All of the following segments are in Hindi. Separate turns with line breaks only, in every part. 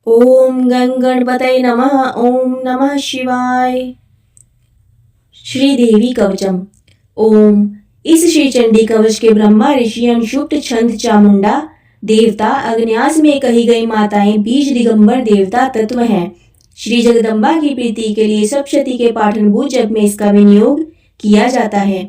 ओम गं गणपतये नमः। ओम नमः शिवाय। श्री देवी कवचम। ओम। इस श्री चंडी कवच के ब्रह्मा ऋषि अनुषुप्त छंद चामुंडा देवता अग्न्यास में कही गई माताएं बीज दिगंबर देवता तत्व हैं। श्री जगदम्बा की प्रीति के लिए सप्तशती के पाठनभूत जप में इसका विनियोग किया जाता है।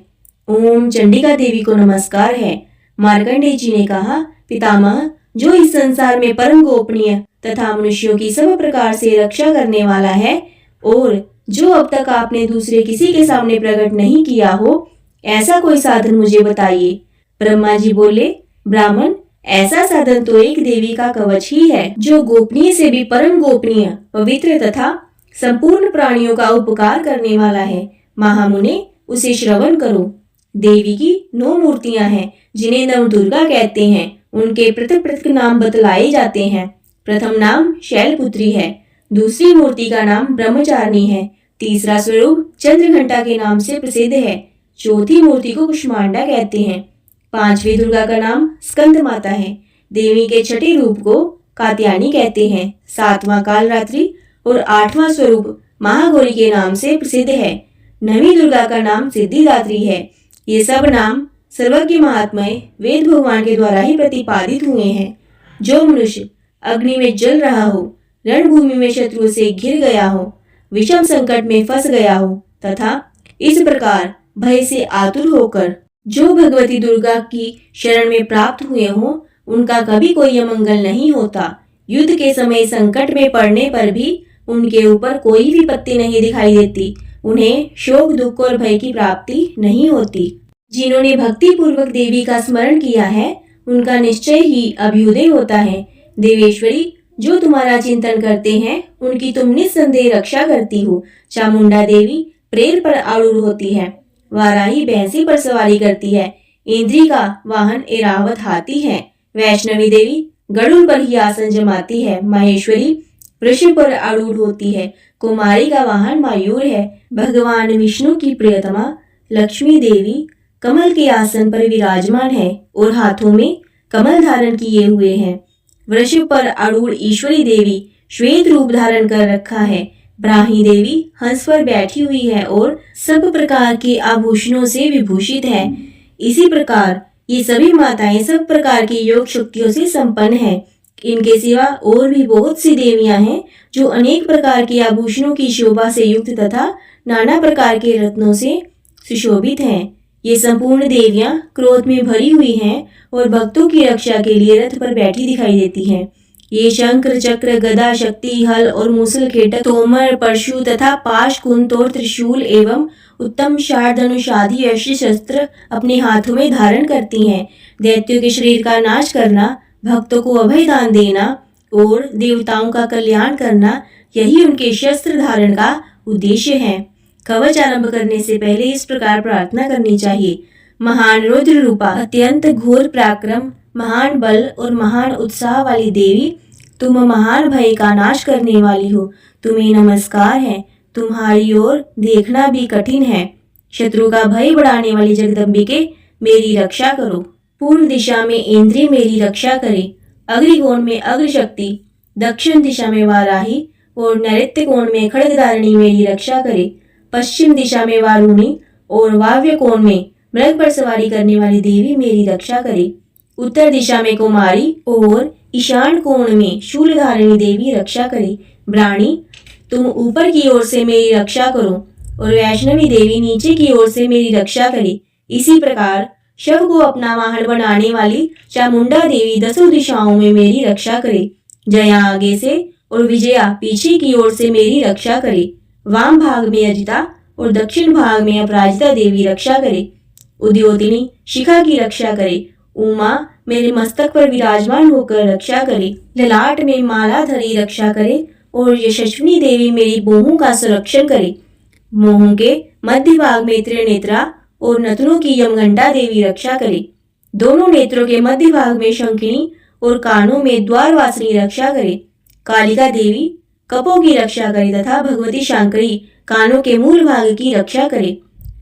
ओम चंडिका देवी को नमस्कार है। मार्कंडेय जी ने कहा, पितामह, जो इस संसार में परम गोपनीय तथा मनुष्यों की सब प्रकार से रक्षा करने वाला है और जो अब तक आपने दूसरे किसी के सामने प्रकट नहीं किया हो, ऐसा कोई साधन मुझे बताइए। ब्रह्मा जी बोले, ब्राह्मण, ऐसा साधन तो एक देवी का कवच ही है जो गोपनीय से भी परम गोपनीय, पवित्र तथा संपूर्ण प्राणियों का उपकार करने वाला है। महामुने, उसे श्रवण करो। देवी की 9 मूर्तियां हैं जिन्हें नवदुर्गा कहते हैं। उनके पृथक पृथक नाम बतलाए जाते हैं। प्रथम नाम शैलपुत्री है, दूसरी मूर्ति का नाम ब्रह्मचारिणी है, तीसरा स्वरूप चंद्रघंटा के नाम से प्रसिद्ध है, चौथी मूर्ति को कुष्मांडा कहते हैं, पांचवी दुर्गा का नाम स्कंद माता है, देवी के छठे रूप को कात्यायनी कहते हैं, सातवां कालरात्रि और आठवां स्वरूप महागौरी के नाम से प्रसिद्ध है, नवीं दुर्गा का नाम सिद्धिदात्री है। ये सब नाम सर्वज्ञ महात्मय वेद भगवान के द्वारा ही प्रतिपादित हुए हैं। जो मनुष्य अग्नि में जल रहा हो, रणभूमि में शत्रु से घिर गया हो, विषम संकट में फंस गया हो तथा इस प्रकार भय से आतुर होकर जो भगवती दुर्गा की शरण में प्राप्त हुए हो, उनका कभी कोई अमंगल नहीं होता। युद्ध के समय संकट में पड़ने पर भी उनके ऊपर कोई विपत्ति नहीं दिखाई देती। उन्हें शोक, दुख और भय की प्राप्ति नहीं होती। जिन्होंने भक्ति पूर्वक देवी का स्मरण किया है, उनका निश्चय ही अभ्युदय होता है। देवेश्वरी, जो तुम्हारा चिंतन करते हैं, उनकी तुम निस्संदेह रक्षा करती हो। चामुंडा देवी प्रेर पर आरूढ़ होती है, वाराही भैंसी पर सवारी करती है, इंद्री का वाहन एरावत हाथी है, वैष्णवी देवी गरुड़ पर ही आसन जमाती है, माहेश्वरी वृषभ पर आरूढ़ होती है, कुमारी का वाहन मयूर है, भगवान विष्णु की प्रियतमा लक्ष्मी देवी कमल के आसन पर विराजमान है और हाथों में कमल धारण किए हुए हैं। वृषभ पर आरूढ़ ईश्वरी देवी श्वेत रूप धारण कर रखा है। ब्राह्मी देवी हंस पर बैठी हुई है और सब प्रकार के आभूषणों से विभूषित है। इसी प्रकार ये सभी माताएं सब प्रकार की योग शक्तियों से संपन्न हैं। इनके सिवा और भी बहुत सी देवियां हैं जो अनेक प्रकार के आभूषणों की शोभा से युक्त तथा नाना प्रकार के रत्नों से सुशोभित हैं। ये संपूर्ण देवियां क्रोध में भरी हुई हैं और भक्तों की रक्षा के लिए रथ पर बैठी दिखाई देती हैं। ये शंकर, चक्र, गदा, शक्ति, हल और मूसल, खेटक, तोमर, परशु तथा पाश, कुंत और त्रिशूल एवं उत्तम शार, धनुष आदि अस्त्र शस्त्र अपने हाथों में धारण करती हैं। दैत्यों के शरीर का नाश करना, भक्तों को अभय दान देना और देवताओं का कल्याण करना, यही उनके शस्त्र धारण का उद्देश्य है। कवच आरंभ करने से पहले इस प्रकार प्रार्थना करनी चाहिए। महान रुद्र रूपा, अत्यंत घोर पराक्रम, महान बल और महान उत्साह वाली देवी, तुम महान भय का नाश करने वाली हो। तुम्हें नमस्कार है। तुम्हारी ओर देखना भी कठिन है। शत्रु का भय बढ़ाने वाली जगदम्बिके, मेरी रक्षा करो। पूर्व दिशा में इंद्री मेरी रक्षा करे, अग्निकोण में अग्रशक्ति, दक्षिण दिशा में वाराही और नैऋत्य कोण में खड्गधारिणी मेरी रक्षा करे। पश्चिम दिशा में वारुणी और वायव्य कोण में मृग पर सवारी करने वाली देवी मेरी रक्षा करे। उत्तर दिशा में कुमारी और ईशान कोण में शूलधारिणी देवी रक्षा करे। ब्राह्मणी, तुम ऊपर की ओर से मेरी रक्षा करो और वैष्णवी देवी नीचे की ओर से मेरी रक्षा करे। इसी प्रकार शव को अपना वाहन बनाने वाली चामुंडा देवी दसों दिशाओं में मेरी रक्षा करे। जया आगे से और विजया पीछे की ओर से मेरी रक्षा करे। वाम भाग में अजिता और दक्षिण भाग में अपराजिता देवी रक्षा करे। उद्योतिनी शिखा की रक्षा करे। उमा मेरे मस्तक पर विराजमान होकर रक्षा करे। ललाट में माला धरी रक्षा करे और यशस्विनी देवी मेरी बाहों का संरक्षण करे। मोहों के मध्य भाग में त्रिनेत्रा और नथनों की यमघंटा देवी रक्षा करे। दोनों नेत्रों के मध्य भाग में शंखिनी और कानों में द्वारवासिनी रक्षा करे। कालिका देवी कपों की रक्षा करे तथा भगवती शांकरी कानों के मूल भाग की रक्षा करे।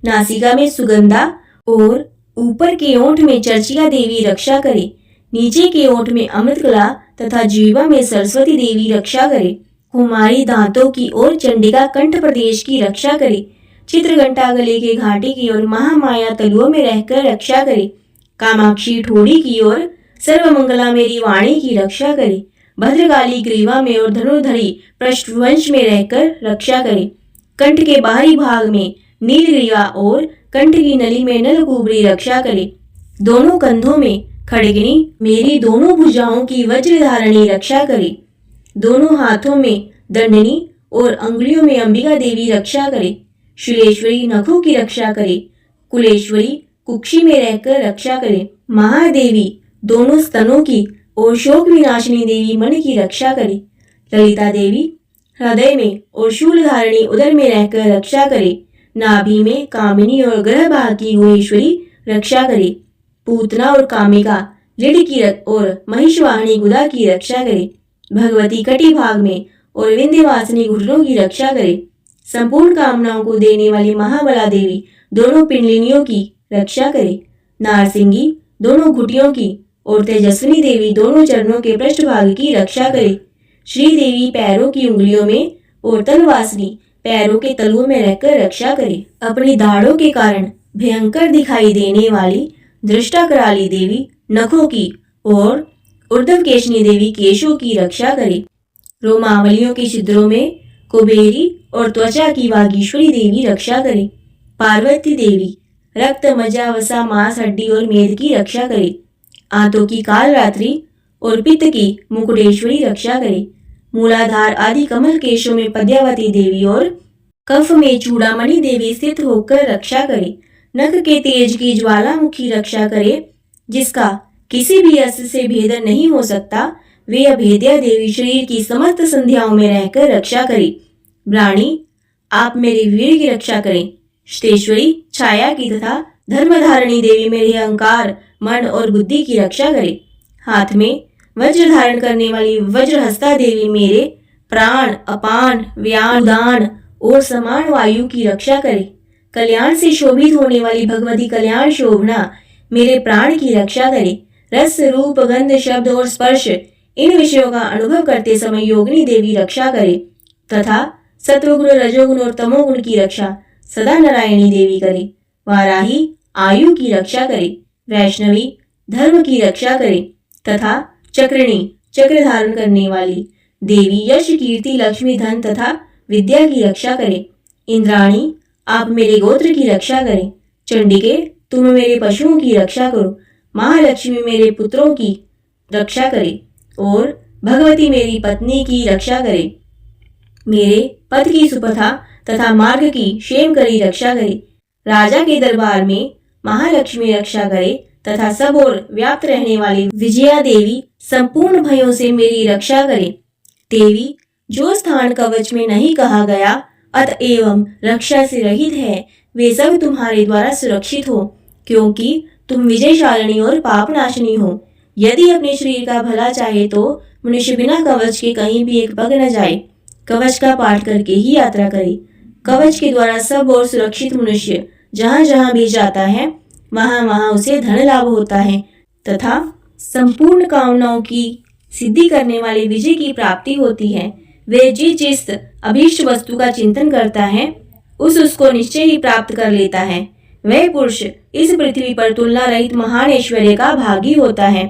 नासिका में सुगंधा और ऊपर के ओंठ में चर्चिका देवी रक्षा करे। नीचे के ओंठ में अमृतकला तथा जीवा में सरस्वती देवी रक्षा करे। कुमारी दांतों की ओर चंडिका कंठ प्रदेश की रक्षा करे। चित्रघंटा गले के घाटी की ओर महामाया तलुओं में रहकर रक्षा करे। कामाक्षी ठोड़ी की ओर सर्वमंगला मेरी वाणी की रक्षा करे। भद्रकाली ग्रीवा में और धनुर्धरी पृष्ठवंश में रहकर रक्षा करे। कंठ के बाहरी भाग में नीलग्रीवा और कंठ की नली में नलकुबरी रक्षा करे। दोनों कंधों में खड़गनी मेरी दोनों भुजाओं की वज्रधारणी रक्षा करे। दोनों हाथों में दंडनी और अंगुलियों में अंबिका देवी रक्षा करे। शूलेश्वरी नखों की रक्षा करे। कुलेश्वरी कुक्षी में रहकर रक्षा करे। महादेवी दोनों स्तनों की और शोक विनाशिनी देवी मन की रक्षा करे। ललिता देवी हृदय में और शूलधारिणी उदर में रहकर रक्षा करे। नाभि में कामिनी और ग्रह भाग की गुणेश्वरी रक्षा करे। पूतना और कामिका लीड की और महिषवाहिनी गुदा की रक्षा करे। भगवती कटी भाग में और विंध्यवासिनी घुटनों की रक्षा करे। संपूर्ण कामनाओं को देने वाली महाबला देवी दोनों पिंडलिनियों की रक्षा करे। नारसिंगी दोनों घुटियों की और तेजस्विनी देवी दोनों चरणों के पृष्ठभाग की रक्षा करे। श्री देवी पैरों की उंगलियों में और तलवासिनी पैरों के तलुओं में रहकर रक्षा करे। अपनी दाढ़ों के कारण भयंकर दिखाई देने वाली दृष्टा कराली देवी नखों की और ऊर्ध्व केशनी देवी केशों की रक्षा करे। रोमावलियों के छिद्रों में कुबेरी और त्वचा की वागीश्वरी देवी रक्षा करे। पार्वती देवी रक्त मज्जा वसा मांस हड्डी और मेद की रक्षा करे। आंतों की कालरात्रि और पित्त की मुकुटेश्वरी रक्षा करे। मूलाधार आदि कमल केशों में पद्यावती देवी और कफ में चूड़ामणि देवी स्थित होकर रक्षा करे। नख के तेज की ज्वालामुखी रक्षा करे, जिसका किसी भी अस्त्र से भेदन नहीं हो सकता। वे अभेद्या देवी शरीर की समस्त संध्याओं में रहकर रक्षा करे। ब्राणी आप मेरे वीर की रक्षा करें। श्तेश्वरी छाया की तथा धर्मधारिणी देवी मेरे अहंकार मन और बुद्धि की रक्षा करे। हाथ में वज्र धारण करने वाली वज्रहस्ता देवी मेरे प्राण अपान व्यान उदान और समान वायु की रक्षा करे। कल्याण से शोभित होने वाली भगवती कल्याण शोभना मेरे प्राण की रक्षा करे। रस रूप गंध शब्द और स्पर्श इन विषयों का अनुभव करते समय योगिनी देवी रक्षा करे तथा सत्वगुण रजोगुण और तमोगुण की रक्षा सदा नारायणी देवी करे। वाराही आयु की रक्षा करे। वैष्णवी धर्म की रक्षा करे तथा चक्रिणी चक्र धारण करने वाली देवी यश कीर्ति लक्ष्मी धन तथा विद्या की रक्षा करे। इंद्राणी आप मेरे गोत्र की रक्षा करें। चंडिके तुम मेरे पशुओं की रक्षा करो। महालक्ष्मी मेरे पुत्रों की रक्षा करे और भगवती मेरी पत्नी की रक्षा करे। मेरे पथ की सुपथा तथा मार्ग की क्षेम करी रक्षा करे। राजा के दरबार में महालक्ष्मी रक्षा करे तथा सब ओर व्याप्त रहने वाली विजया देवी संपूर्ण भयों से मेरी रक्षा करे। देवी जो स्थान कवच में नहीं कहा गया अतएव रक्षा से रहित है, वे सब तुम्हारे द्वारा सुरक्षित हो, क्योंकि तुम विजयशालिनी और पापनाशिनी हो। यदि अपने शरीर का भला चाहे तो मनुष्य बिना कवच के कहीं भी एक पग न जाए। कवच का पाठ करके ही यात्रा करे। कवच के द्वारा सब और सुरक्षित मनुष्य जहाँ जहाँ भी जाता है वहाँ वहाँ उसे धन लाभ होता है तथा संपूर्ण कामनाओं की सिद्धि करने वाली विजय की प्राप्ति होती है। वे जिस अभीष्ट वस्तु का चिंतन करता है उसको निश्चय ही प्राप्त कर लेता है। वह पुरुष इस पृथ्वी पर तुलना रहित महान ऐश्वर्य का भागी होता है।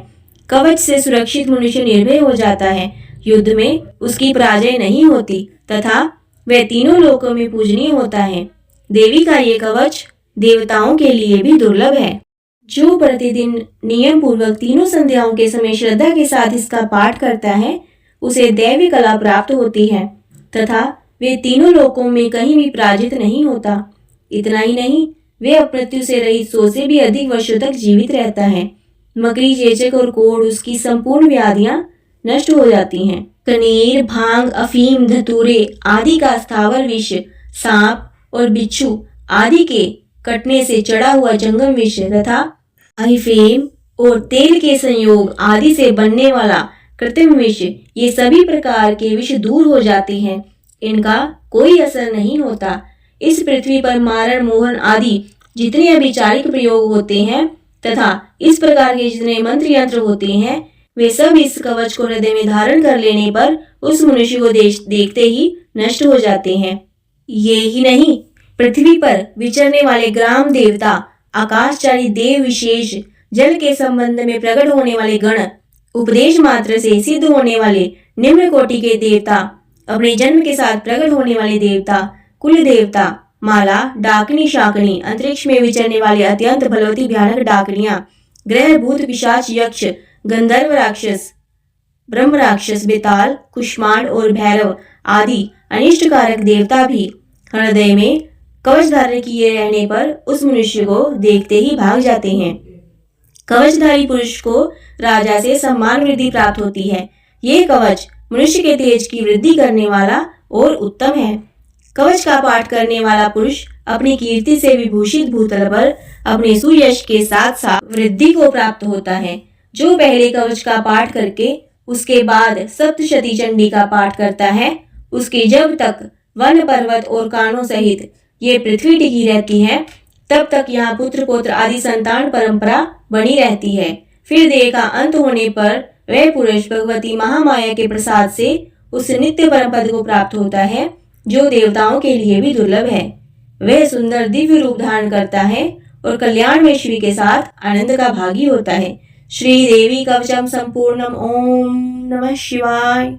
कवच से सुरक्षित मनुष्य निर्भय हो जाता है। युद्ध में उसकी पराजय नहीं होती तथा वह तीनों लोकों में पूजनीय होता है। देवी का ये कवच देवताओं के लिए भी दुर्लभ है। जो प्रतिदिन नियम पूर्वक तीनों संध्याओं के समय श्रद्धा के साथ इसका पाठ करता है उसे दैवी कला प्राप्त होती है तथा वे तीनों लोकों में कहीं भी पराजित नहीं होता। इतना ही नहीं, वे अपमृत्यु से रहित 100 से भी अधिक वर्षों तक जीवित रहता है। मकड़ी चेचक और कोढ़ उसकी संपूर्ण व्याधियां नष्ट हो जाती हैं। कनेर भांग अफीम धतूरे आदि का स्थावर विष, सांप और बिच्छू आदि के कटने से चढ़ा हुआ जंगम विष तथा अहिफेम और तेल के संयोग आदि से बनने वाला कृत्रिम विष, ये सभी प्रकार के विष दूर हो जाते हैं। इनका कोई असर नहीं होता। इस पृथ्वी पर मारण मोहन आदि जितने अभिचारिक प्रयोग होते हैं तथा इस प्रकार के जितने मंत्र यंत्र होते हैं वे सब इस कवच को हृदय में धारण कर लेने पर उस मनुष्य को देखते ही नष्ट हो जाते हैं। ये ही नहीं, पृथ्वी पर विचरने वाले ग्राम देवता, आकाशचारी देव विशेष, जल के संबंध में प्रकट होने वाले गण, उपदेश मात्र से सिद्ध होने वाले निम्न कोटि के देवता, अपने जन्म के साथ प्रकट होने वाले देवता, कुल देवता, माला, डाकनी, शाकनी, अंतरिक्ष में विचरने वाले अत्यंत बलवती भयानक डाकनियां, ग्रह, भूत, पिशाच, यक्ष, गंधर्व, राक्षस, ब्रह्म राक्षस, बेताल, कुष्मांड और भैरव आदि अनिष्टकारक देवता भी हृदय में कवच धारण किए रहने पर उस मनुष्य को देखते ही भाग जाते हैं। कवचधारी पुरुष को राजा से सम्मान वृद्धि प्राप्त होती है। ये कवच मनुष्य के तेज की वृद्धि करने वाला और उत्तम है। कवच का पाठ करने वाला पुरुष अपनी कीर्ति से विभूषित भूतल पर अपने सुयश के साथ साथ वृद्धि को प्राप्त होता है। जो पहले कवच का पाठ करके उसके बाद सप्तशती चंडी का पाठ करता है, उसके जब तक वन, पर्वत और कानों सहित ये पृथ्वी टिकी रहती है, तब तक यहाँ पुत्र पौत्र आदि संतान परंपरा बनी रहती है। फिर देह का अंत होने पर वह पुरुष भगवती महामाया के प्रसाद से उस नित्य परम पद को प्राप्त होता है, जो देवताओं के लिए भी दुर्लभ है। वह सुंदर दिव्य रूप धारण करता है और कल्याण में श्री के साथ आनंद का भागी होता है। श्री देवी कवचम संपूर्णम। ओम नमः शिवाय।